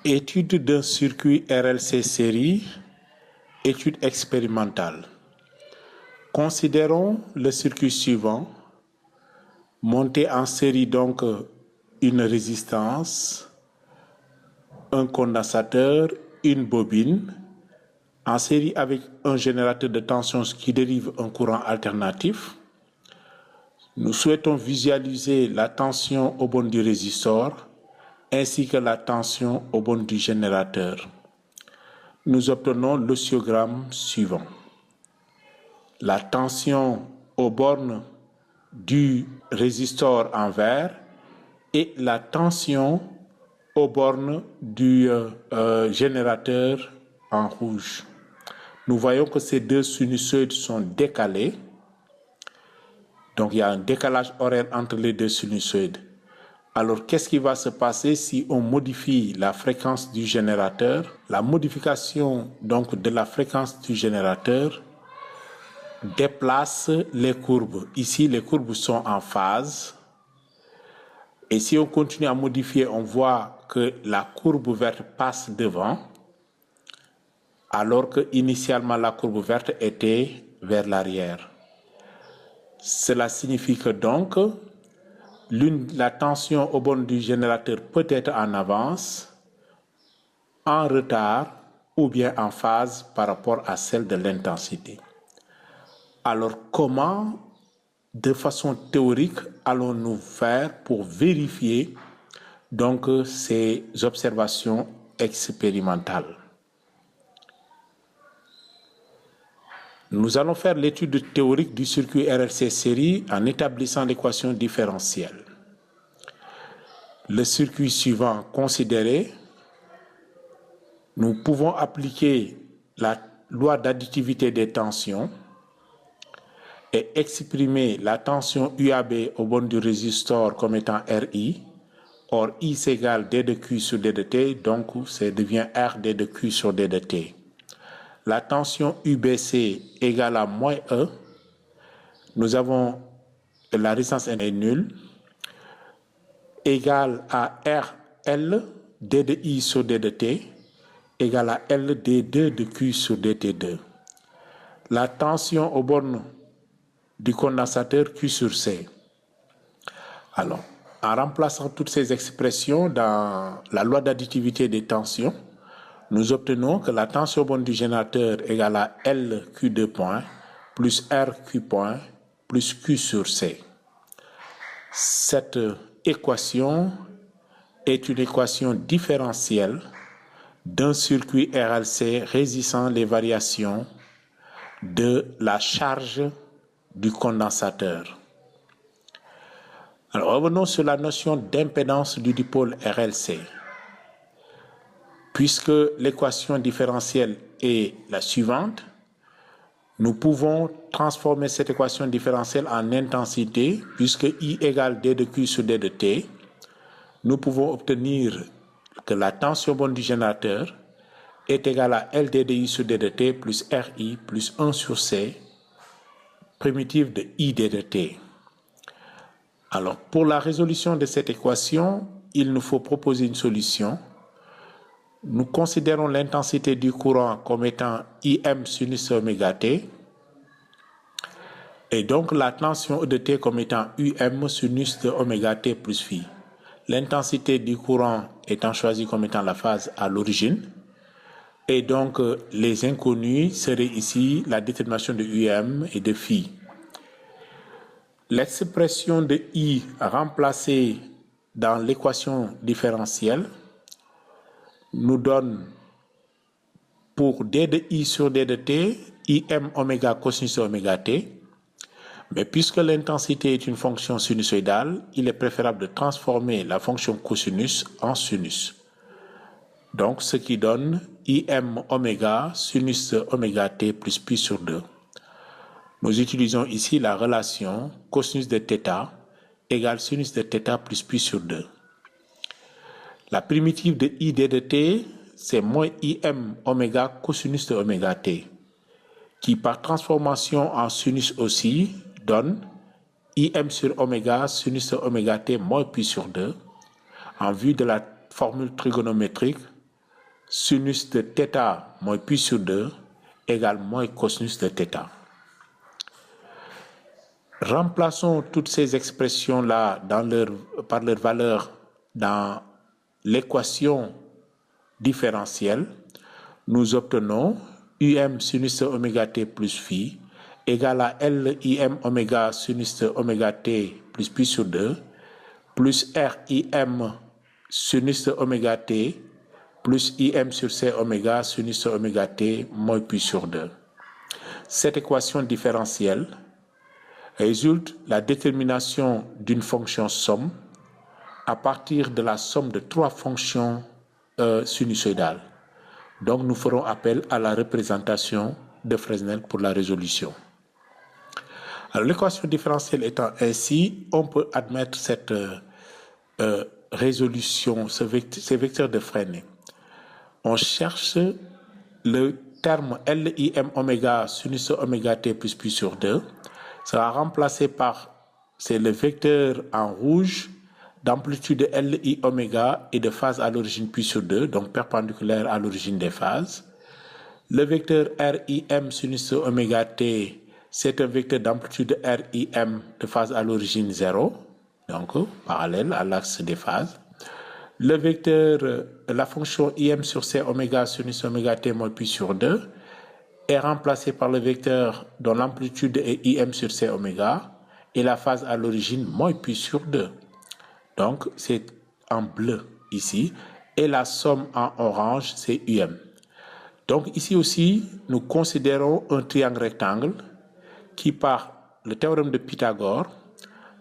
Étude d'un circuit RLC série, étude expérimentale. Considérons le circuit suivant. Monter en série donc une résistance, un condensateur, une bobine, en série avec un générateur de tension qui dérive un courant alternatif. Nous souhaitons visualiser la tension aux bornes du résistor ainsi que la tension aux bornes du générateur. Nous obtenons l'oscillogramme suivant. La tension aux bornes du résistor en vert et la tension aux bornes du générateur en rouge. Nous voyons que ces deux sinusoïdes sont décalés. Donc il y a un décalage horaire entre les deux sinusoïdes. Alors qu'est-ce qui va se passer si on modifie la fréquence du générateur? La modification donc de la fréquence du générateur déplace les courbes. Ici, les courbes sont en phase. Et si on continue à modifier, on voit que la courbe verte passe devant, alors que initialement la courbe verte était vers l'arrière. Cela signifie que donc, la tension aux bornes du générateur peut être en avance, en retard ou bien en phase par rapport à celle de l'intensité. Alors comment, de façon théorique, allons-nous faire pour vérifier donc ces observations expérimentales? Nous allons faire l'étude théorique du circuit RLC série en établissant l'équation différentielle. Le circuit suivant considéré, nous pouvons appliquer la loi d'additivité des tensions et exprimer la tension UAB aux bornes du résistor comme étant RI. Or, I c'est égal D de Q sur D de T, donc ça devient R D de Q sur D de T. La tension UBC égale à moins E. Nous avons la résistance est nulle, égale à RL D de I sur D de T, égale à L D2 de Q sur DT2. La tension aux bornes du condensateur Q sur C. Alors, en remplaçant toutes ces expressions dans la loi d'additivité des tensions, nous obtenons que la tension aux bornes du générateur égale à LQ2 point plus RQ point plus Q sur C. Cette équation est une équation différentielle d'un circuit RLC résistant les variations de la charge du condensateur. Alors revenons sur la notion d'impédance du dipôle RLC. Puisque l'équation différentielle est la suivante, nous pouvons transformer cette équation différentielle en intensité, puisque I égale D de Q sur D de T. Nous pouvons obtenir que la tension borne du générateur est égale à LD de I sur D de T plus RI plus 1 sur C, primitive de ID de T. Alors, pour la résolution de cette équation, il nous faut proposer une solution. Nous considérons l'intensité du courant comme étant IM sinus oméga T, et donc la tension E de T comme étant UM sinus de oméga T plus phi. L'intensité du courant étant choisie comme étant la phase à l'origine, et donc les inconnus seraient ici la détermination de UM et de phi. L'expression de I remplacée dans l'équation différentielle nous donne pour D de I sur D de T, IM oméga cosinus oméga T. Mais puisque l'intensité est une fonction sinusoïdale, il est préférable de transformer la fonction cosinus en sinus. Donc, ce qui donne IM oméga sinus oméga T plus pi sur 2. Nous utilisons ici la relation cosinus de θ égale sinus de θ plus pi sur 2. La primitive de ID de T, c'est moins IM oméga cosinus de oméga T, qui par transformation en sinus aussi donne IM sur oméga sinus de oméga T moins pi sur 2, en vue de la formule trigonométrique sinus de θ moins pi sur 2 égale moins cosinus de θ. Remplaçons toutes ces expressions-là par leur valeur dans l'équation différentielle. Nous obtenons UM sinus de oméga t plus phi égale à LIM oméga sinus de oméga t plus pi sur 2 plus RIM sinus de oméga t plus IM sur C oméga sinus de oméga t moins pi sur 2. Cette équation différentielle résulte la détermination d'une fonction somme à partir de la somme de trois fonctions sinusoïdales. Donc nous ferons appel à la représentation de Fresnel pour la résolution. Alors l'équation différentielle étant ainsi, on peut admettre cette résolution, ces vecteurs de Fresnel. On cherche le terme LIM oméga sinus oméga t plus pi sur 2 sera remplacé par, c'est le vecteur en rouge d'amplitude LI oméga et de phase à l'origine pi sur 2, donc perpendiculaire à l'origine des phases. Le vecteur RIM sinus oméga t, c'est un vecteur d'amplitude RIM de phase à l'origine 0, donc parallèle à l'axe des phases. Le vecteur, la fonction IM sur C oméga sinus oméga t moins pi sur 2 est remplacé par le vecteur dont l'amplitude est IM sur C oméga et la phase à l'origine moins pi sur 2. Donc c'est en bleu ici et la somme en orange c'est UM. Donc ici aussi nous considérons un triangle rectangle qui par le théorème de Pythagore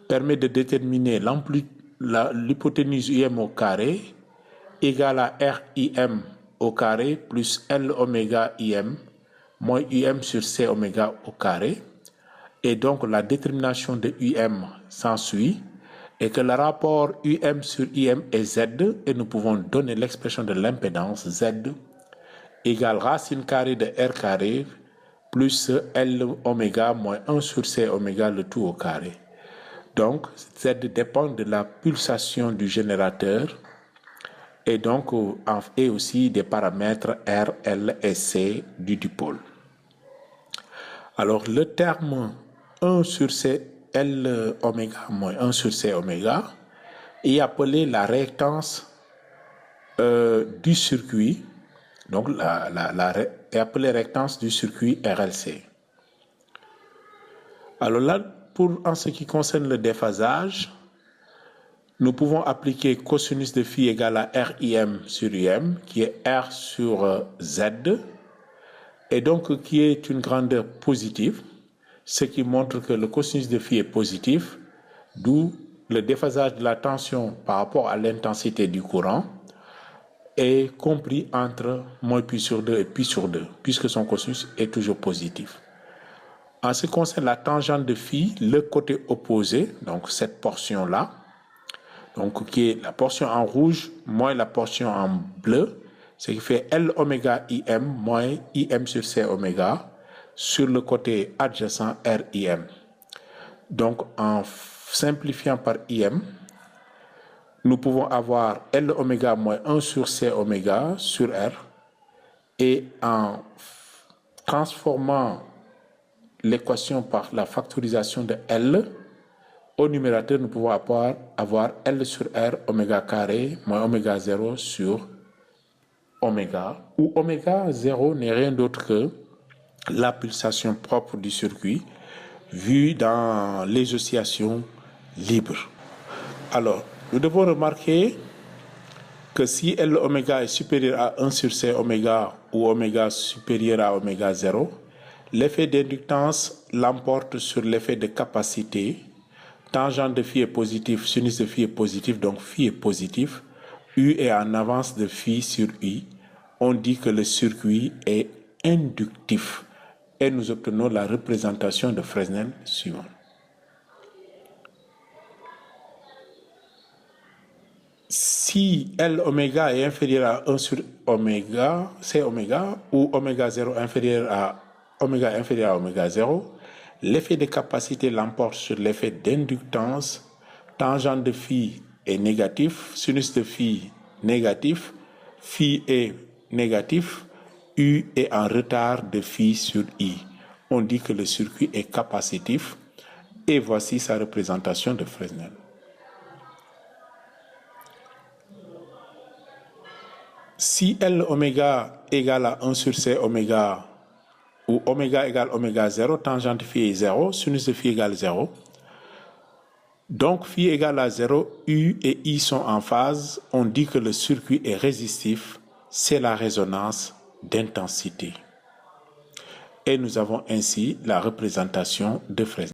permet de déterminer l'hypoténuse UM au carré égale à RIM au carré plus L oméga IM moins UM sur C oméga au carré. Et donc la détermination de UM s'ensuit et que le rapport UM sur IM est Z et nous pouvons donner l'expression de l'impédance Z égale racine carrée de R carré plus L oméga moins 1 sur C oméga le tout au carré. Donc Z dépend de la pulsation du générateur et donc et aussi des paramètres R, L et C du dipôle. Alors le terme 1 sur C L oméga moins 1 sur C oméga est appelé la réactance du circuit, donc est appelée réactance du circuit RLC. Alors là, en ce qui concerne le déphasage, nous pouvons appliquer cosinus de phi égale à RIM sur UM, qui est R sur Z, et donc qui est une grandeur positive, ce qui montre que le cosinus de phi est positif, d'où le déphasage de la tension par rapport à l'intensité du courant est compris entre moins pi sur 2 et pi sur 2, puisque son cosinus est toujours positif. En ce qui concerne la tangente de phi, le côté opposé, donc cette portion-là, donc qui est la portion en rouge moins la portion en bleu, ce qui fait L oméga IM moins IM sur C oméga sur le côté adjacent RIM. Donc en simplifiant par IM, nous pouvons avoir L oméga moins 1 sur C oméga sur R et en transformant l'équation par la factorisation de L, au numérateur, nous pouvons avoir L sur R oméga carré moins oméga 0 sur oméga, où oméga 0 n'est rien d'autre que la pulsation propre du circuit vue dans les oscillations libres. Alors, nous devons remarquer que si L oméga est supérieur à 1 sur C oméga ou oméga supérieur à oméga 0, l'effet d'inductance l'emporte sur l'effet de capacité. Tangente de phi est positif, sinus de phi est positif, donc phi est positif. U est en avance de phi sur I. On dit que le circuit est inductif. Et nous obtenons la représentation de Fresnel suivante. Si L oméga est inférieur à 1 sur oméga, C oméga, ou oméga 0 inférieur à oméga 0, l'effet de capacité l'emporte sur l'effet d'inductance. Tangente de phi est négatif, sinus de phi négatif, phi est négatif, U est en retard de phi sur I. On dit que le circuit est capacitif et voici sa représentation de Fresnel. Si L oméga égale à 1 sur C oméga, ou oméga égale oméga 0, tangente phi est 0, sinus de phi égale 0. Donc phi égale à 0, U et I sont en phase. On dit que le circuit est résistif. C'est la résonance d'intensité. Et nous avons ainsi la représentation de Fresnel.